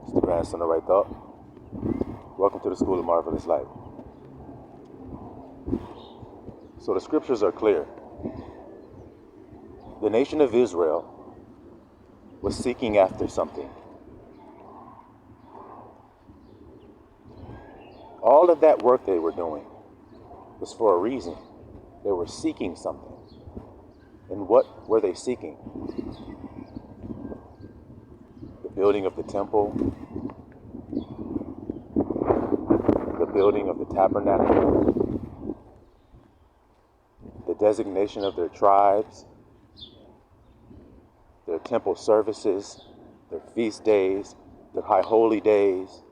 It's the grandson of Right Thought. Welcome to the School of Marvelous Life. So the scriptures are clear. The nation of Israel was seeking after something. All of that work they were doing was for a reason. They were seeking something. And what were they seeking? The building of the temple, the building of the tabernacle, the designation of their tribes, their temple services, their feast days, their high holy days.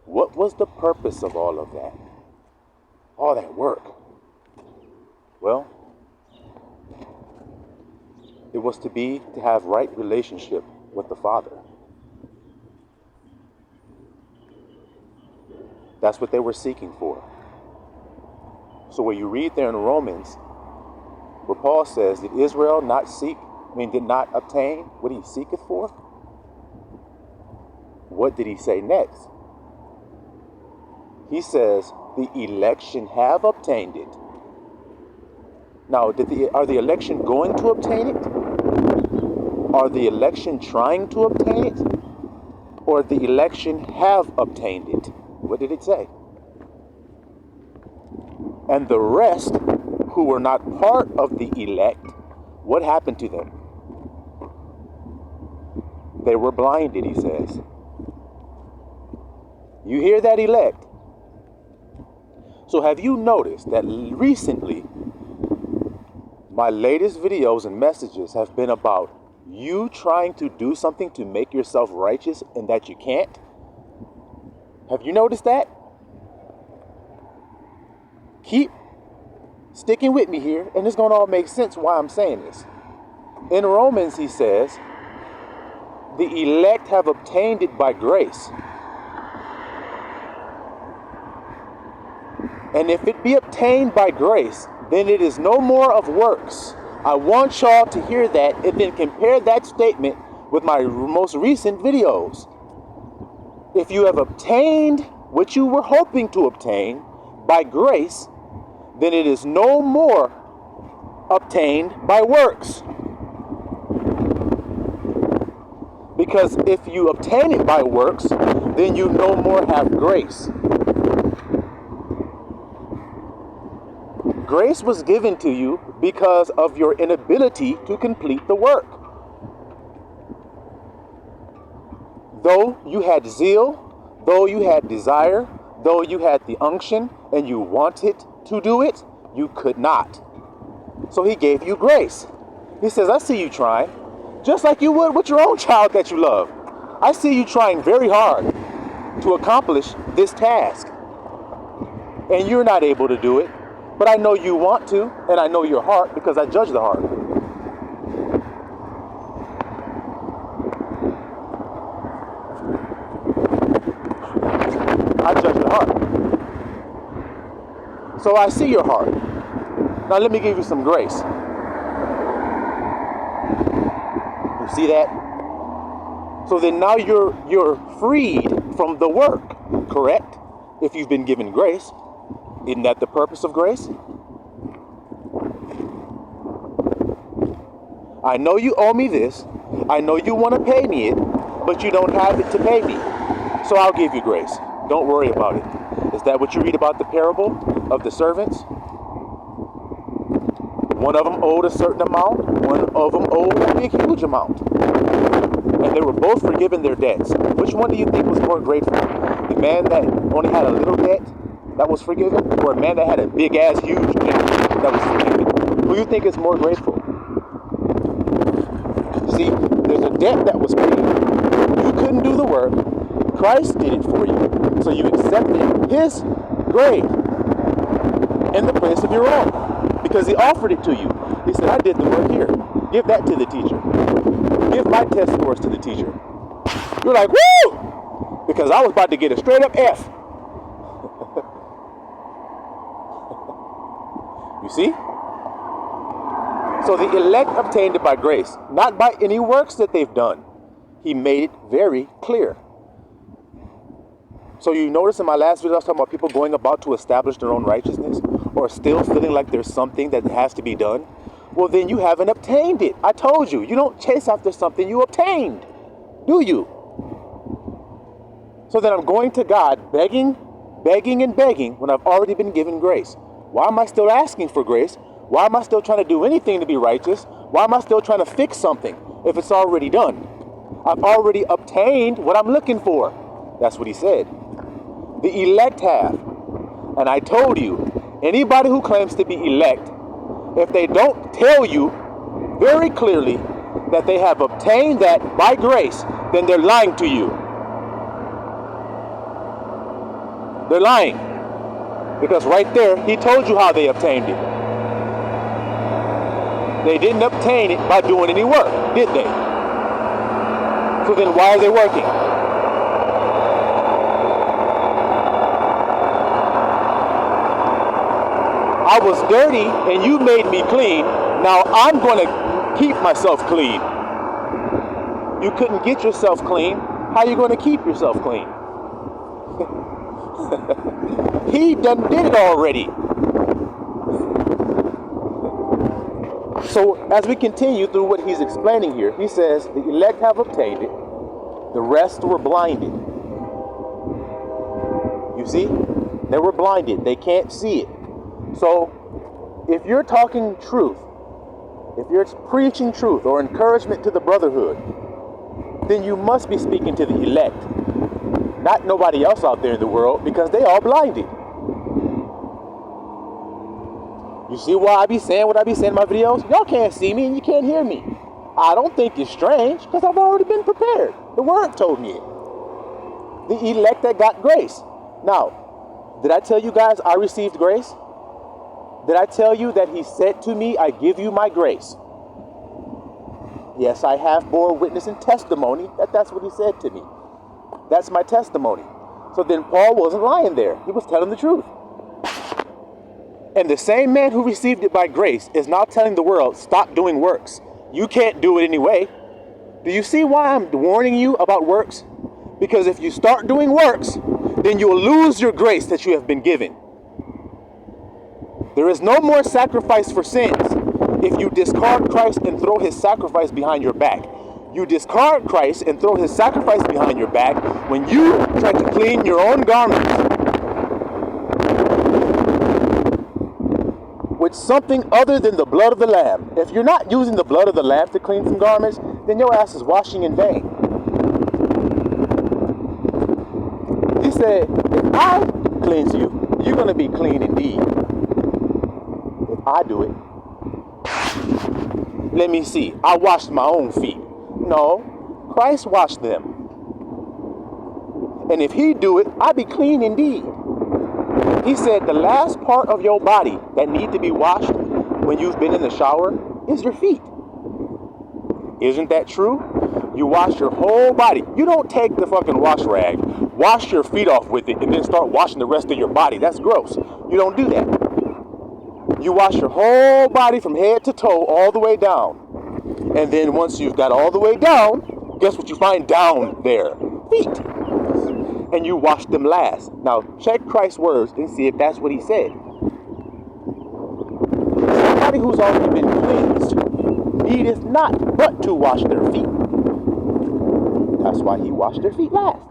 What was the purpose of all of that? All that work? Well, it was to have right relationship with the Father. That's what they were seeking for. So when you read there in Romans, where Paul says, did Israel did not obtain what he seeketh for? What did he say next? He says, the election have obtained it. Now, are the election going to obtain it? Are the election trying to obtain it? Or the election have obtained it? What did it say? And the rest who were not part of the elect, what happened to them? They were blinded, he says. You hear that, elect? So have you noticed that recently my latest videos and messages have been about you trying to do something to make yourself righteous and that you can't? Have you noticed that? Keep sticking with me here, and it's going to all make sense why I'm saying this. In Romans, he says, the elect have obtained it by grace. And if it be obtained by grace, then it is no more of works. I want y'all to hear that and then compare that statement with my most recent videos. If you have obtained what you were hoping to obtain by grace, then it is no more obtained by works. Because if you obtain it by works, then you no more have grace. Grace was given to you because of your inability to complete the work. Though you had zeal, though you had desire, though you had the unction and you wanted to do it, you could not. So he gave you grace. He says, I see you trying, just like you would with your own child that you love. I see you trying very hard to accomplish this task. And you're not able to do it. But I know you want to, and I know your heart because I judge the heart. I judge the heart. So I see your heart. Now let me give you some grace. You see that? So then now you're freed from the work, correct? If you've been given grace. Isn't that the purpose of grace? I know you owe me this. I know you want to pay me it, but you don't have it to pay me. So I'll give you grace. Don't worry about it. Is that what you read about the parable of the servants? One of them owed a certain amount. One of them owed a big, huge amount. And they were both forgiven their debts. Which one do you think was more grateful? The man that only had a little debt that was forgiven, or a man that had a big ass huge debt that was forgiven? Who you think is more grateful? See, there's a debt that was paid. You couldn't do the work. Christ did it for you. So you accepted his grade in the place of your own because he offered it to you. He said, I did the work here. Give that to the teacher. Give my test scores to the teacher. You're like, woo! Because I was about to get a straight up F. You see? So the elect obtained it by grace, not by any works that they've done. He made it very clear. So you notice in my last video I was talking about people going about to establish their own righteousness, or still feeling like there's something that has to be done. Well, then you haven't obtained it. I told you, you don't chase after something you obtained, do you? So then I'm going to God begging and begging when I've already been given grace. Why am I still asking for grace? Why am I still trying to do anything to be righteous? Why am I still trying to fix something if it's already done? I've already obtained what I'm looking for. That's what he said. The elect have. And I told you, anybody who claims to be elect, if they don't tell you very clearly that they have obtained that by grace, then they're lying to you. They're lying. Because right there, he told you how they obtained it. They didn't obtain it by doing any work, did they? So then why are they working? I was dirty and you made me clean. Now I'm going to keep myself clean. You couldn't get yourself clean. How are you going to keep yourself clean? He done did it already. So as we continue through what he's explaining here, he says, the elect have obtained it. The rest were blinded. You see? They were blinded. They can't see it. So if you're talking truth, if you're preaching truth or encouragement to the brotherhood, then you must be speaking to the elect, not nobody else out there in the world, because they are blinded. You see why I be saying what I be saying in my videos? Y'all can't see me and you can't hear me. I don't think it's strange, because I've already been prepared. The word told me it. The elect that got grace. Now, did I tell you guys I received grace? Did I tell you that he said to me, I give you my grace? Yes, I have bore witness and testimony that that's what he said to me. That's my testimony. So then Paul wasn't lying there. He was telling the truth. And the same man who received it by grace is now telling the world, stop doing works. You can't do it anyway. Do you see why I'm warning you about works? Because if you start doing works, then you will lose your grace that you have been given. There is no more sacrifice for sins if you discard Christ and throw his sacrifice behind your back. You discard Christ and throw his sacrifice behind your back when you try to clean your own garments with something other than the blood of the Lamb. If you're not using the blood of the Lamb to clean some garments, then your ass is washing in vain. He said, if I cleanse you, you're going to be clean indeed. If I do it. Let me see. I washed my own feet. No, Christ washed them. And if he do it, I be clean indeed. He said the last part of your body that need to be washed when you've been in the shower is your feet. Isn't that true? You wash your whole body. You don't take the fucking wash rag, wash your feet off with it, and then start washing the rest of your body. That's gross. You don't do that. You wash your whole body from head to toe all the way down. And then once you've got all the way down, guess what you find down there? Feet. And you wash them last. Now, check Christ's words and see if that's what he said. Somebody who's already been cleansed needeth not but to wash their feet. That's why he washed their feet last.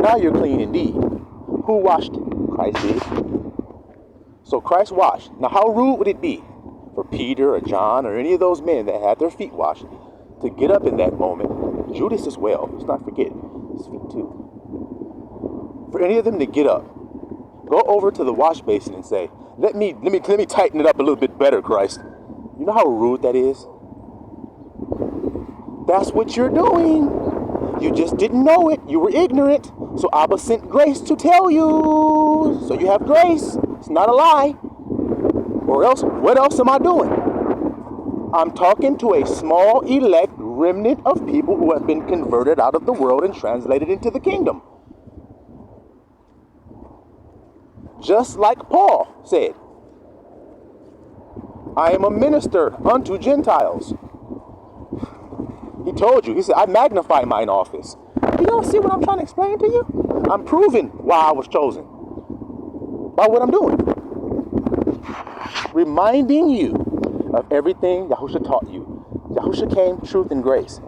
Now you're clean indeed. Who washed? Christ did. So Christ washed. Now how rude would it be for Peter or John or any of those men that had their feet washed to get up in that moment? Judas as well. Let's not forget his feet too. For any of them to get up, go over to the wash basin and say, let me tighten it up a little bit better, Christ. You know how rude that is? That's what you're doing. You just didn't know it. You were ignorant. So Abba sent grace to tell you. So you have grace. It's not a lie. Or else, what else am I doing? I'm talking to a small elect remnant of people who have been converted out of the world and translated into the kingdom. Just like Paul said, I am a minister unto Gentiles. He told you, he said, I magnify mine office. Do y'all see what I'm trying to explain to you? I'm proving why I was chosen by what I'm doing. Reminding you of everything Yahusha taught you. Yahusha came, truth and grace.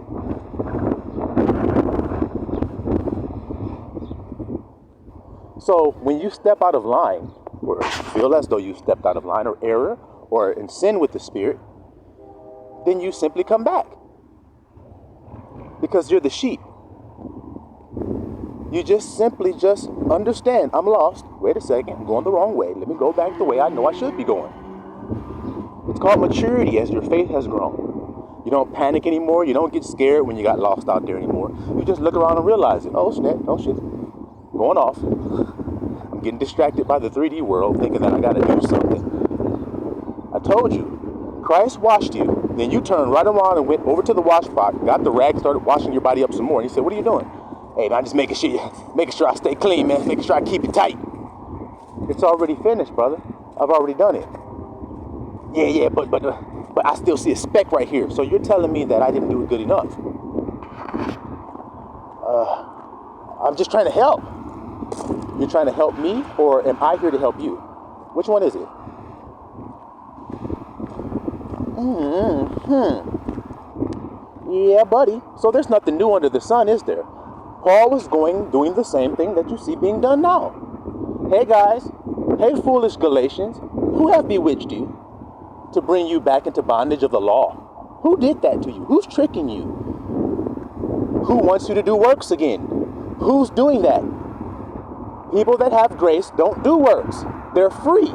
So when you step out of line, or feel as though you stepped out of line or error, or in sin with the Spirit, then you simply come back. Because you're the sheep. You just simply understand, I'm lost. Wait a second, I'm going the wrong way. Let me go back the way I know I should be going. It's called maturity as your faith has grown. You don't panic anymore. You don't get scared when you got lost out there anymore. You just look around and realize it. Oh, snap. Oh, shit. Going off. I'm getting distracted by the 3D world thinking that I got to do something. I told you. Christ washed you. Then you turned right around and went over to the wash pot, got the rag, started washing your body up some more. And he said, what are you doing? Hey, man, I'm just making sure I stay clean, man. Making sure I keep it tight. It's already finished, brother. I've already done it. Yeah, but I still see a speck right here. So you're telling me that I didn't do it good enough. I'm just trying to help. You're trying to help me, or am I here to help you? Which one is it? Yeah, buddy. So there's nothing new under the sun, is there? Paul was doing the same thing that you see being done now. Hey, guys. Hey, foolish Galatians. Who have bewitched you to bring you back into bondage of the law? Who did that to you? Who's tricking you? Who wants you to do works again? Who's doing that? People that have grace don't do works. They're free.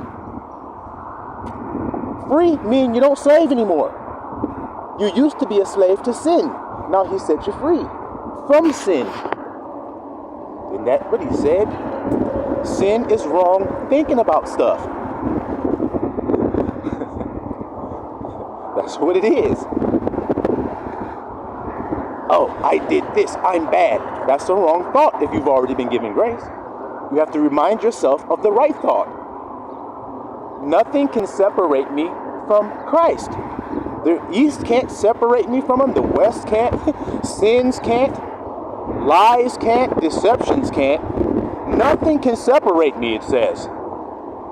Free means you don't slave anymore. You used to be a slave to sin. Now he set you free from sin. Isn't that what he said? Sin is wrong thinking about stuff. That's what it is. Oh, I did this. I'm bad. That's the wrong thought if you've already been given grace. You have to remind yourself of the right thought. Nothing can separate me from Christ. The East can't separate me from him. The West can't. Sins can't. Lies can't. Deceptions can't. Nothing can separate me, it says.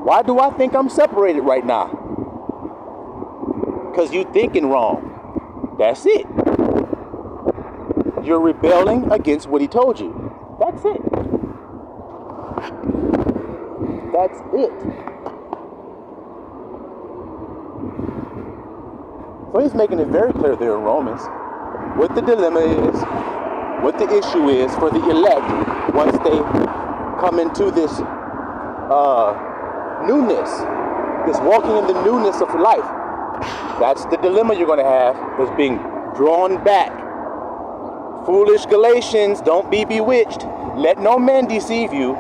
Why do I think I'm separated right now? Because you're thinking wrong. That's it. You're rebelling against what he told you. That's it. That's it. So he's making it very clear there in Romans what the dilemma is, what the issue is for the elect once they come into this newness, this walking in the newness of life. That's the dilemma you're going to have, is being drawn back. Foolish Galatians, don't be bewitched. Let no man deceive you.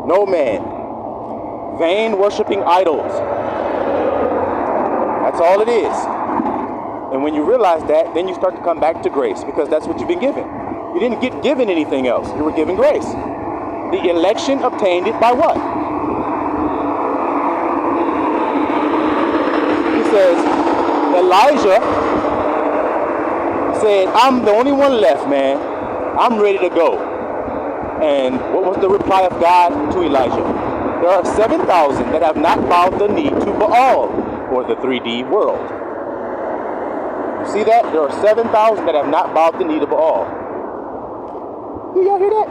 No man. Vain worshiping idols. That's all it is. And when you realize that, then you start to come back to grace, because that's what you've been given. You didn't get given anything else. You were given grace. The election obtained it by what? He says, Elijah said, I'm the only one left, man. I'm ready to go. And what was the reply of God to Elijah? There are 7,000 that have not bowed the knee to Baal, or the 3D world. You see that? There are 7,000 that have not bowed the knee to Baal. Do y'all hear that?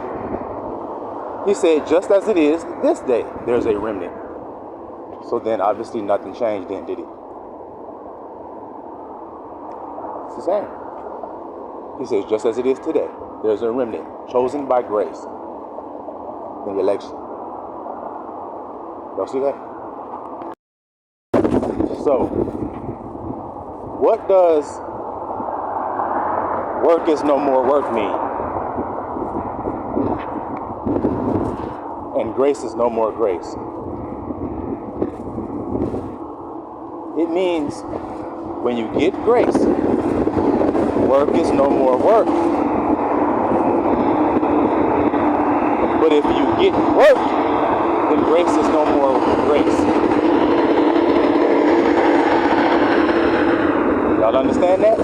He said, just as it is this day, there's a remnant. So then obviously nothing changed then, did it? It's the same. He says, just as it is today, there's a remnant chosen by grace in the election. Y'all see that? So, what does work is no more work mean? And grace is no more grace. It means when you get grace, work is no more work. But if you get work, then grace is no more grace. Y'all understand that?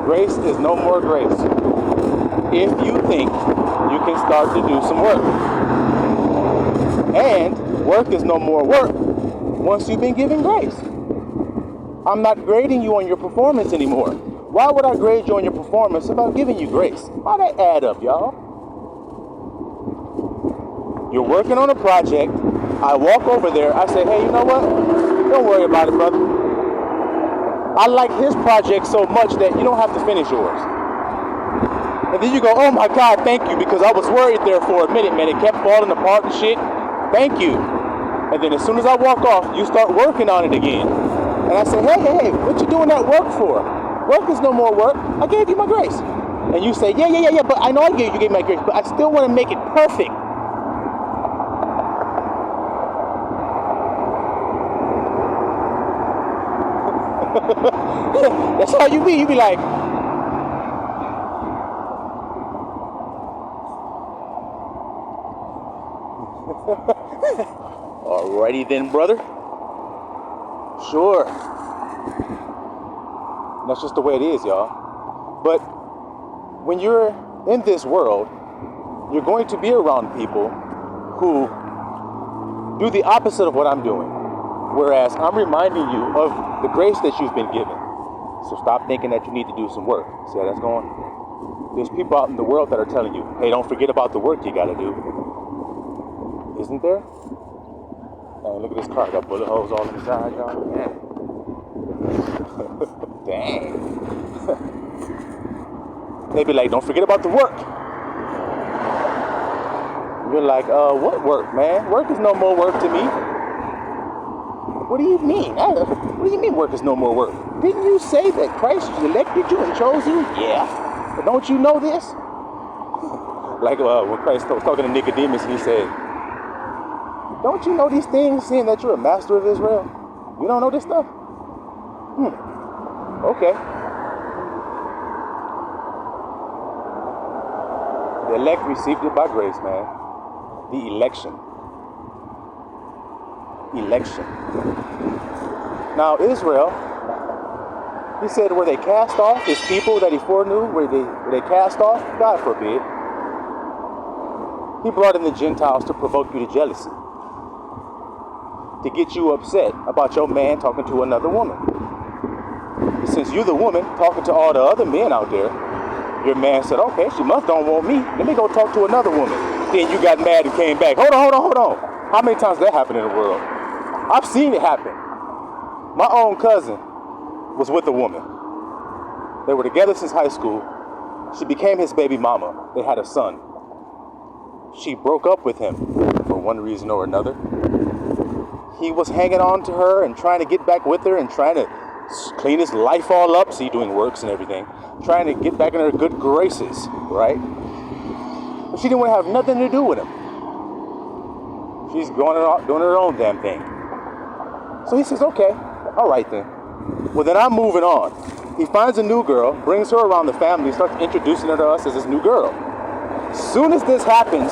Grace is no more grace if you think you can start to do some work. And work is no more work once you've been given grace. I'm not grading you on your performance anymore. Why would I grade you on your performance if I'm giving you grace? Why that add up, y'all? You're working on a project. I walk over there. I say, hey, you know what? Don't worry about it, brother. I like his project so much that you don't have to finish yours. And then you go, oh my God, thank you, because I was worried there for a minute, man. It kept falling apart and shit. Thank you. And then as soon as I walk off, you start working on it again. And I say, hey, what you doing that work for? Work is no more work. I gave you my grace. And you say, yeah, but I know you gave me my grace, but I still want to make it perfect. That's how you be. You be like, alrighty then, brother. Sure. That's just the way it is, y'all. But when you're in this world, you're going to be around people who do the opposite of what I'm doing. Whereas I'm reminding you of the grace that you've been given. So stop thinking that you need to do some work. See how that's going? There's people out in the world that are telling you, hey, don't forget about the work you got to do. Isn't there? And look at this car. Got bullet holes all inside, y'all. Man. Dang. They be like, don't forget about the work. You're like, what work, man? Work is no more work to me. What do you mean? What do you mean work is no more work? Didn't you say that Christ elected you and chose you? Yeah. But don't you know this? Like when Christ was talking to Nicodemus and he said, don't you know these things, seeing that you're a master of Israel? You don't know this stuff? Okay. The elect received it by grace, man. The election. Now Israel, he said, were they cast off? His people that he foreknew, were they cast off? God forbid. He brought in the Gentiles to provoke you to jealousy, to get you upset about your man talking to another woman. Since you're the woman talking to all the other men out there, your man said, okay, she must don't want me. Let me go talk to another woman. Then you got mad and came back. Hold on. How many times that happened in the world? I've seen it happen. My own cousin was with a woman. They were together since high school. She became his baby mama. They had a son. She broke up with him for one reason or another. He was hanging on to her and trying to get back with her and trying to clean his life all up, see, doing works and everything, trying to get back in her good graces, right? But she didn't want to have nothing to do with him. She's doing her own damn thing. So he says, okay, all right then. Well, then I'm moving on. He finds a new girl, brings her around the family, starts introducing her to us as his new girl. As soon as this happens,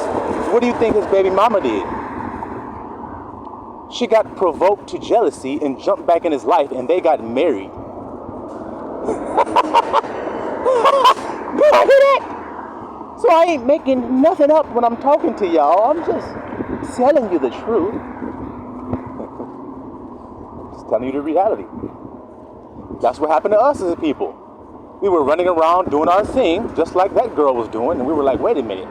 what do you think his baby mama did? She got provoked to jealousy and jumped back in his life, and they got married. So I ain't making nothing up when I'm talking to y'all. I'm just telling you the truth. Just telling you the reality. That's what happened to us as a people. We were running around doing our thing, just like that girl was doing, and we were like, wait a minute.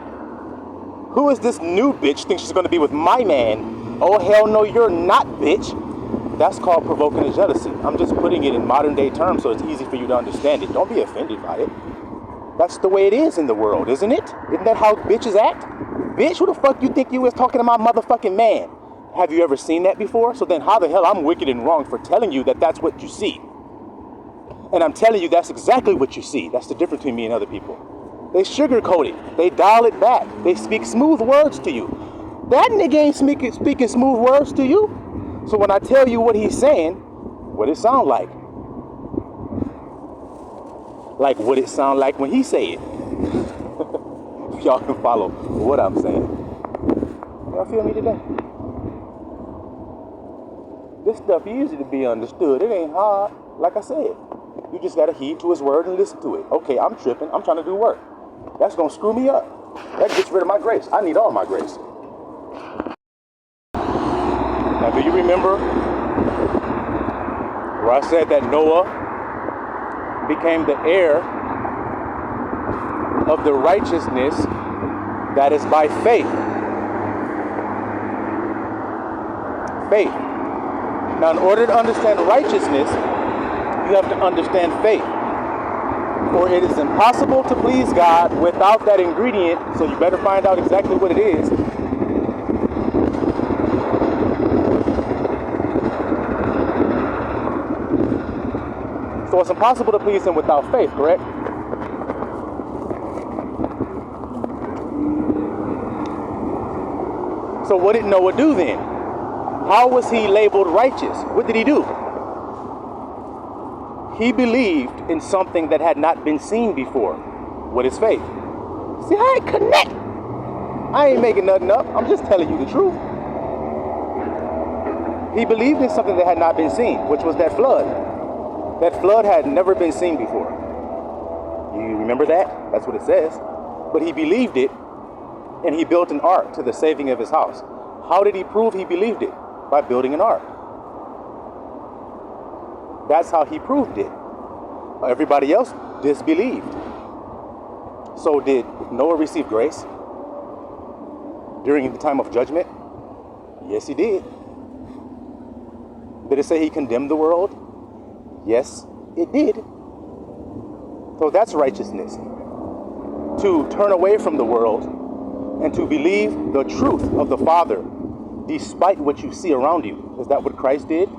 Who is this new bitch thinks she's going to be with my man? Oh, hell no, you're not, bitch. That's called provoking a jealousy. I'm just putting it in modern day terms so it's easy for you to understand it. Don't be offended by it. That's the way it is in the world, isn't it? Isn't that how bitches act? Bitch, who the fuck you think you is talking to my motherfucking man? Have you ever seen that before? So then how the hell I'm wicked and wrong for telling you that that's what you see? And I'm telling you that's exactly what you see. That's the difference between me and other people. They sugarcoat it. They dial it back. They speak smooth words to you. That nigga ain't speaking smooth words to you. So when I tell you what he's saying, what it sound like? Like what it sound like when he say it. Y'all can follow what I'm saying. Y'all feel me today? This stuff easy to be understood. It ain't hard, like I said. You just got to heed to his word and listen to it. Okay, I'm tripping. I'm trying to do work. That's going to screw me up. That gets rid of my grace. I need all my grace. Now, do you remember where I said that Noah became the heir of the righteousness that is by faith? Faith. Now, in order to understand righteousness, you have to understand faith. For it is impossible to please God without that ingredient, so you better find out exactly what it is. So it's impossible to please him without faith, correct? So what did Noah do then? How was he labeled righteous? What did he do? He believed in something that had not been seen before. What is faith? See, I ain't connect. I ain't making nothing up. I'm just telling you the truth. He believed in something that had not been seen, which was that flood. That flood had never been seen before. You remember that? That's what it says. But he believed it, and he built an ark to the saving of his house. How did he prove he believed it? By building an ark. That's how he proved it. Everybody else disbelieved. So did Noah receive grace during the time of judgment? Yes, he did. Did it say he condemned the world? Yes, it did. So that's righteousness. To turn away from the world and to believe the truth of the Father despite what you see around you. Is that what Christ did?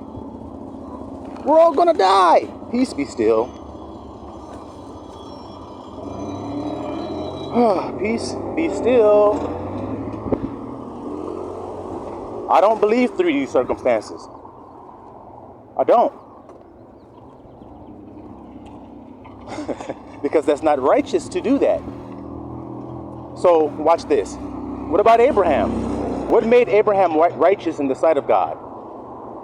We're all gonna die. Peace be still. Peace be still. I don't believe 3D circumstances. I don't. Because that's not righteous to do that. So watch this. What about Abraham? What made Abraham righteous in the sight of God?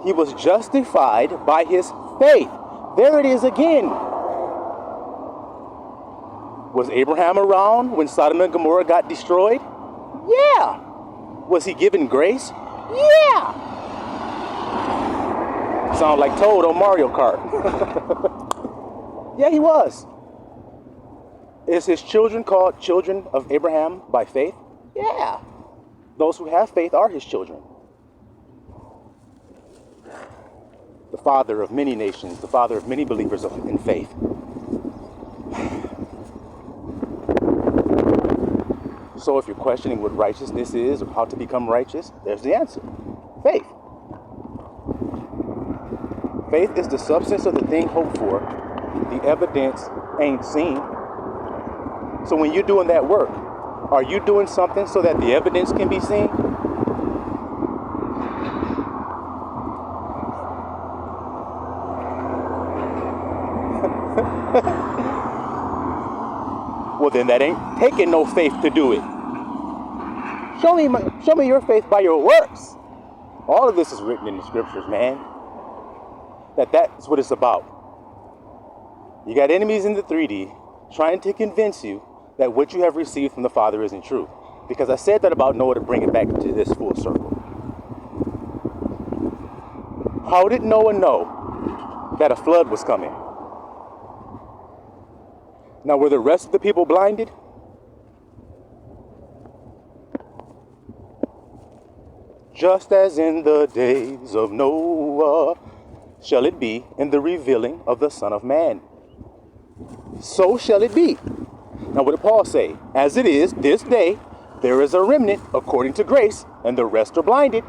He was justified by his faith. There it is again. Was Abraham around when Sodom and Gomorrah got destroyed? Yeah. Was he given grace? Yeah. Sound like Toad on Mario Kart. Yeah, he was. Is his children called children of Abraham by faith? Yeah. Those who have faith are his children. The father of many nations, the father of many believers in faith. So if you're questioning what righteousness is or how to become righteous, there's the answer. Faith. Faith is the substance of the thing hoped for. The evidence ain't seen. So when you're doing that work, are you doing something so that the evidence can be seen? Well, then that ain't taking no faith to do it. Show me your faith by your works. All of this is written in the scriptures, man. That's what it's about. You got enemies in the 3D trying to convince you that what you have received from the Father isn't true. Because I said that about Noah to bring it back to this full circle. How did Noah know that a flood was coming? Now, were the rest of the people blinded? Just as in the days of Noah, shall it be in the revealing of the Son of Man. So shall it be. Now, what did Paul say? As it is this day, there is a remnant according to grace, and the rest are blinded.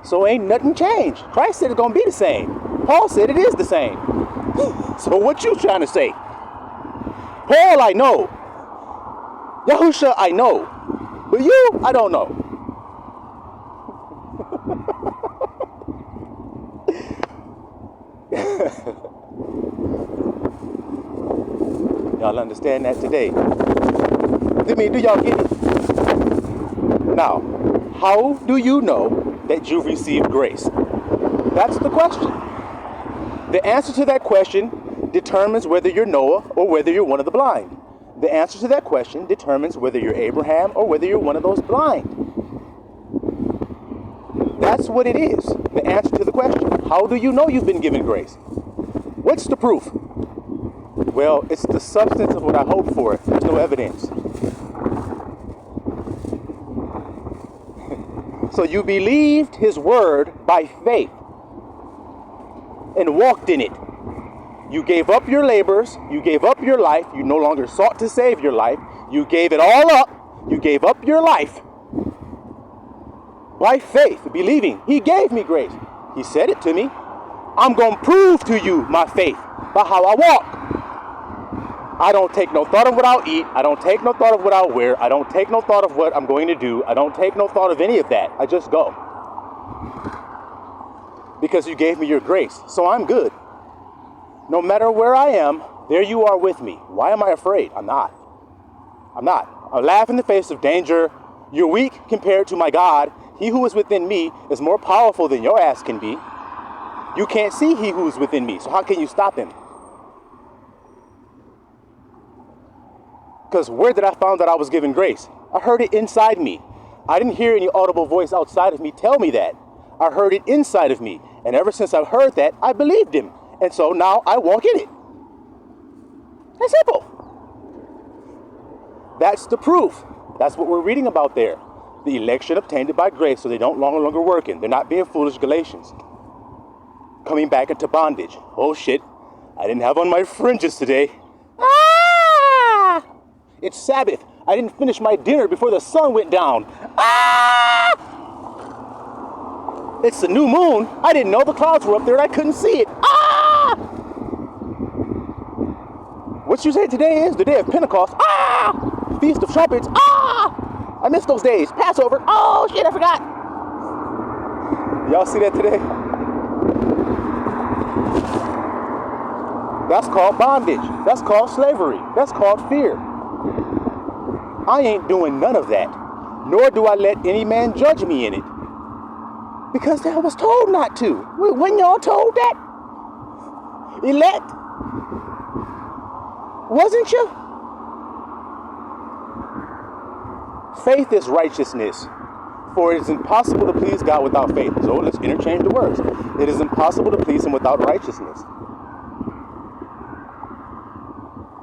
So ain't nothing changed. Christ said it's going to be the same. Paul said it is the same. So what you trying to say? Paul, I know. Yahusha, I know. But you, I don't know. Y'all understand that today? Do y'all get it? Now, how do you know that you've received grace? That's the question. The answer to that question determines whether you're Noah or whether you're one of the blind. The answer to that question determines whether you're Abraham or whether you're one of those blind. That's what it is. The answer to the question. How do you know you've been given grace? What's the proof? Well, it's the substance of what I hope for. There's no evidence. So you believed his word by faith and walked in it. You gave up your labors. You gave up your life. You no longer sought to save your life. You gave it all up. You gave up your life by faith, believing he gave me grace. He said it to me. I'm going to prove to you my faith by how I walk. I don't take no thought of what I'll eat. I don't take no thought of what I'll wear. I don't take no thought of what I'm going to do. I don't take no thought of any of that. I just go. Because you gave me your grace. So I'm good. No matter where I am, there you are with me. Why am I afraid? I'm not. I laugh in the face of danger. You're weak compared to my God. He who is within me is more powerful than your ass can be. You can't see he who is within me. So how can you stop him? Because where did I find that I was given grace? I heard it inside me. I didn't hear any audible voice outside of me tell me that. I heard it inside of me. And ever since I've heard that, I believed him. And so now I walk in it. That's simple. That's the proof. That's what we're reading about there. The election obtained by grace, so they don't no longer working. They're not being foolish Galatians. Coming back into bondage. Oh shit, I didn't have on my fringes today. Ah! It's Sabbath. I didn't finish my dinner before the sun went down. Ah! It's the new moon. I didn't know the clouds were up there and I couldn't see it. Ah! What you say today is the day of Pentecost. Ah! Feast of Trumpets. Ah! I missed those days. Passover. Oh shit, I forgot. Y'all see that today? That's called bondage. That's called slavery. That's called fear. I ain't doing none of that. Nor do I let any man judge me in it. Because I was told not to. When y'all told that? Elect? Wasn't you? Faith is righteousness. For it is impossible to please God without faith. So let's interchange the words. It is impossible to please him without righteousness.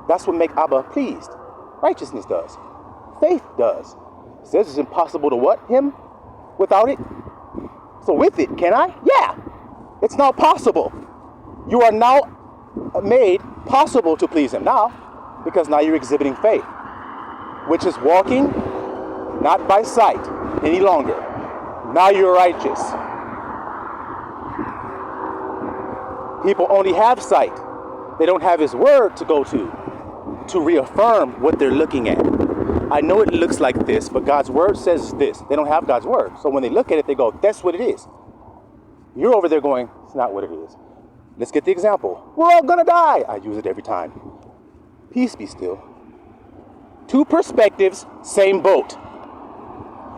That's what makes Abba pleased. Righteousness does. Faith does. It says it's impossible to what? Him? Without it? So with it, can I? Yeah. It's now possible. You are now made possible to please him now, because now you're exhibiting faith, which is walking not by sight any longer. Now you're righteous. People only have sight. They don't have his word to go to reaffirm what they're looking at. I know it looks like this, but God's word says this. They don't have God's word. So when they look at it, they go, that's what it is. You're over there going, it's not what it is. Let's get the example. We're all gonna die. I use it every time. Peace be still. Two perspectives, same boat.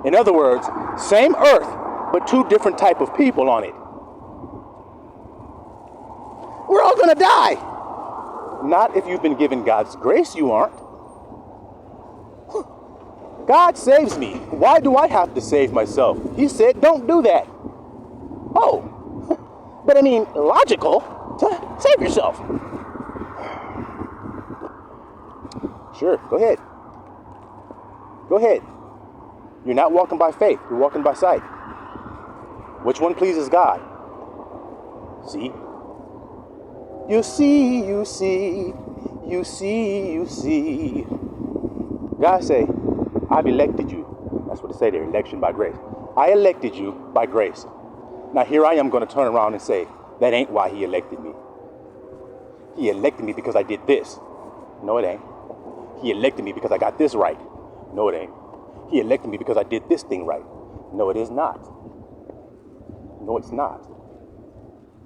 In other words, same earth, but two different type of people on it. We're all gonna die. Not if you've been given God's grace, you aren't. God saves me. Why do I have to save myself? He said, don't do that. Oh, but I mean, logical to save yourself. Sure, go ahead. Go ahead. You're not walking by faith, you're walking by sight. Which one pleases God? See? You see, you see, you see, you see. God say, I've elected you. That's what it say there, election by grace. I elected you by grace. Now here I am going to turn around and say, that ain't why he elected me. He elected me because I did this. No, it ain't. He elected me because I got this right. No, it ain't. He elected me because I did this thing right. No, it is not. No, it's not.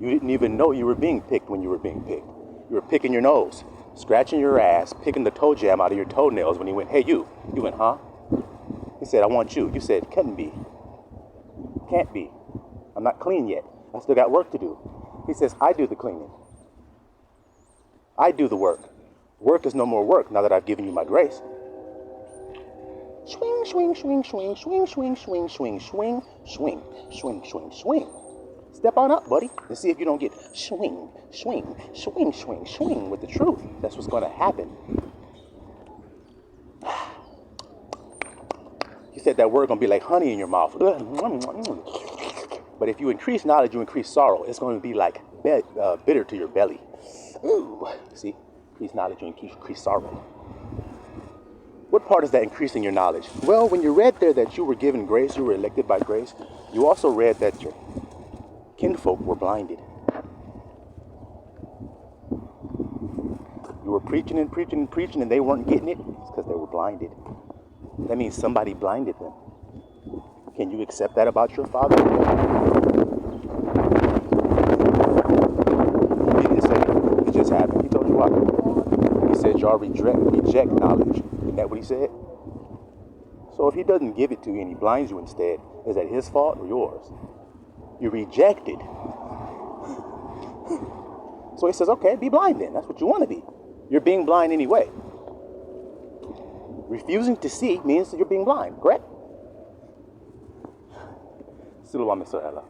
You didn't even know you were being picked when you were being picked. You were picking your nose, scratching your ass, picking the toe jam out of your toenails when he went, hey, you. You went, huh? He said, I want you. You said, couldn't be. Can't be. I'm not clean yet. I still got work to do. He says, I do the cleaning. I do the work. Work is no more work now that I've given you my grace. Swing, swing, swing, swing, swing, swing, swing, swing, swing, swing, swing, swing, swing. Step on up, buddy, and see if you don't get swing, swing, swing, swing, swing with the truth. That's what's going to happen. He said that word going to be like honey in your mouth. But if you increase knowledge, you increase sorrow. It's going to be like bitter to your belly. Ooh, see? Increase knowledge, you increase sorrow. What part is that increasing your knowledge? Well, when you read there that you were given grace, you were elected by grace, you also read that your kinfolk were blinded. You were preaching and preaching and preaching and they weren't getting it. It's because they were blinded. That means somebody blinded them. Can you accept that about your father? He didn't say it. It just happened. He told you what? He said y'all reject knowledge. Isn't that what he said? So if he doesn't give it to you and he blinds you instead, is that his fault or yours? You rejected. So he says, okay, be blind then. That's what you want to be. You're being blind anyway. Refusing to see means that you're being blind, correct? Silwa Mr. Ella.